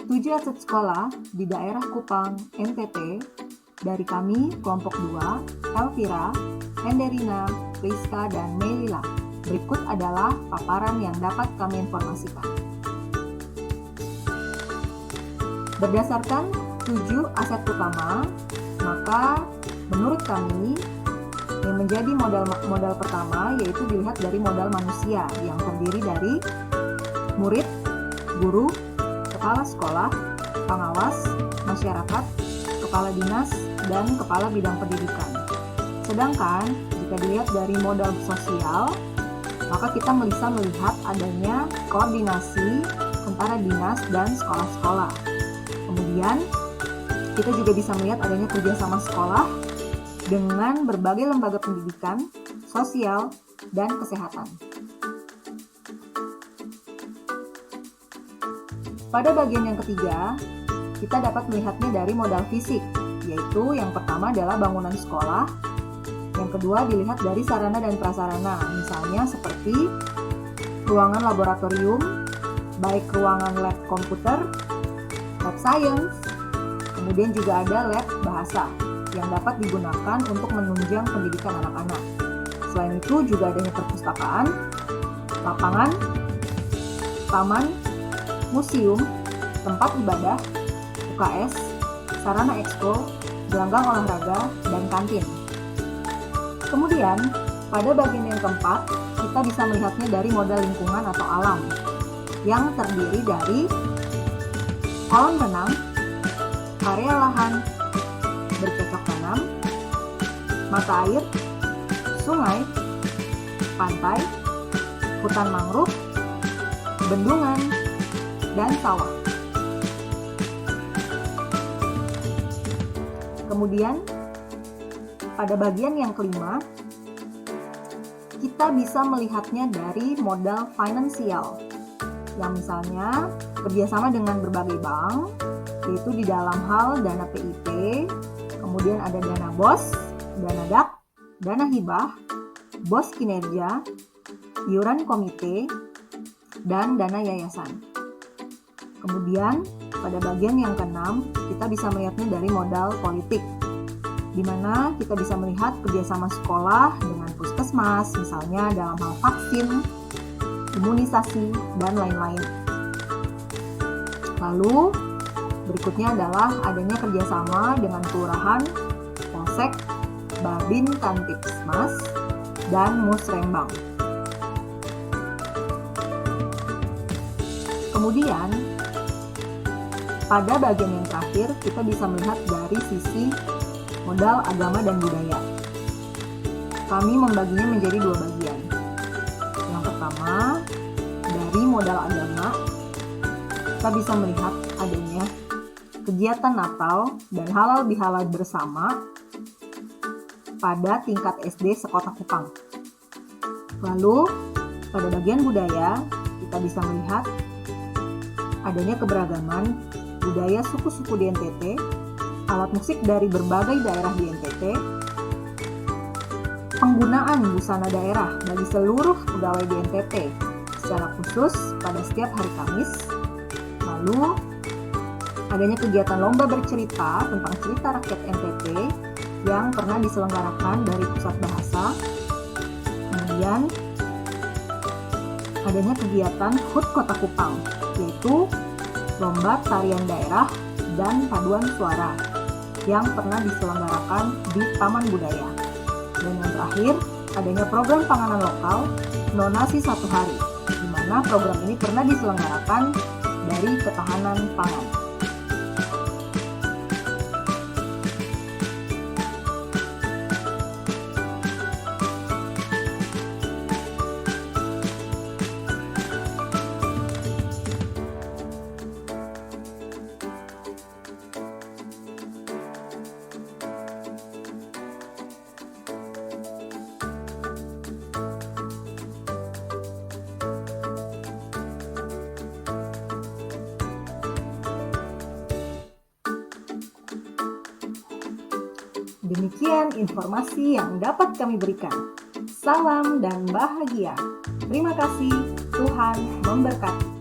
7 atlet sekolah di daerah Kupang, NTT, dari kami, kelompok 2, Elvira, Henderina, Priska, dan Melila. Berikut adalah paparan yang dapat kami informasikan. Berdasarkan 7 aset utama, maka menurut kami yang menjadi modal pertama yaitu dilihat dari modal manusia yang terdiri dari murid, guru, kepala sekolah, pengawas, masyarakat, kepala dinas, dan kepala bidang pendidikan. Sedangkan jika dilihat dari modal sosial, maka kita bisa melihat adanya koordinasi antara dinas dan sekolah-sekolah. Kemudian kita juga bisa melihat adanya kerjasama sekolah dengan berbagai lembaga pendidikan, sosial, dan kesehatan. Pada bagian yang ketiga, kita dapat melihatnya dari modal fisik, yaitu yang pertama adalah bangunan sekolah, yang kedua dilihat dari sarana dan prasarana, misalnya seperti ruangan laboratorium, baik ruangan lab komputer, lab science, kemudian juga ada lab bahasa yang dapat digunakan untuk menunjang pendidikan anak-anak. Selain itu juga adanya perpustakaan, lapangan, taman, museum, tempat ibadah, UKS, sarana ekskul, gelanggang olahraga, dan kantin. Kemudian, pada bagian yang keempat, kita bisa melihatnya dari modal lingkungan atau alam, yang terdiri dari kolam renang, area lahan bercocok tanam, mata air, sungai, pantai, hutan mangrove, bendungan, dan sawah. Kemudian, pada bagian yang kelima, kita bisa melihatnya dari modal finansial, yang misalnya kerjasama dengan berbagai bank, yaitu di dalam hal dana PIP, kemudian ada dana BOS, dana DAK, dana hibah, BOS kinerja, iuran komite, dan dana yayasan. Kemudian, pada bagian yang keenam, kita bisa melihatnya dari modal politik, di mana kita bisa melihat kerjasama sekolah dengan puskesmas, misalnya dalam hal vaksin, imunisasi, dan lain-lain. Lalu, berikutnya adalah adanya kerjasama dengan kelurahan, polsek, babin kantipsmas, dan musrembang. Kemudian, pada bagian yang terakhir, kita bisa melihat dari sisi modal agama dan budaya. Kami membaginya menjadi 2 bagian. Yang pertama, dari modal agama, kita bisa melihat adanya kegiatan Natal dan halal bihalal bersama pada tingkat SD sekota Kupang. Lalu, pada bagian budaya, kita bisa melihat adanya keberagaman budaya suku-suku di NTT, alat musik dari berbagai daerah di NTT, penggunaan busana daerah bagi seluruh pegawai di NTT secara khusus pada setiap hari Kamis. Lalu, adanya kegiatan lomba bercerita tentang cerita rakyat NTT yang pernah diselenggarakan dari Pusat Bahasa. Kemudian, adanya kegiatan HUT Kota Kupang, yaitu lomba tarian daerah dan paduan suara yang pernah diselenggarakan di Taman Budaya. Dan yang terakhir, adanya program panganan lokal Nonasi 1 Hari, di mana program ini pernah diselenggarakan dari Ketahanan Pangan. Demikian informasi yang dapat kami berikan. Salam dan bahagia. Terima kasih, Tuhan memberkati.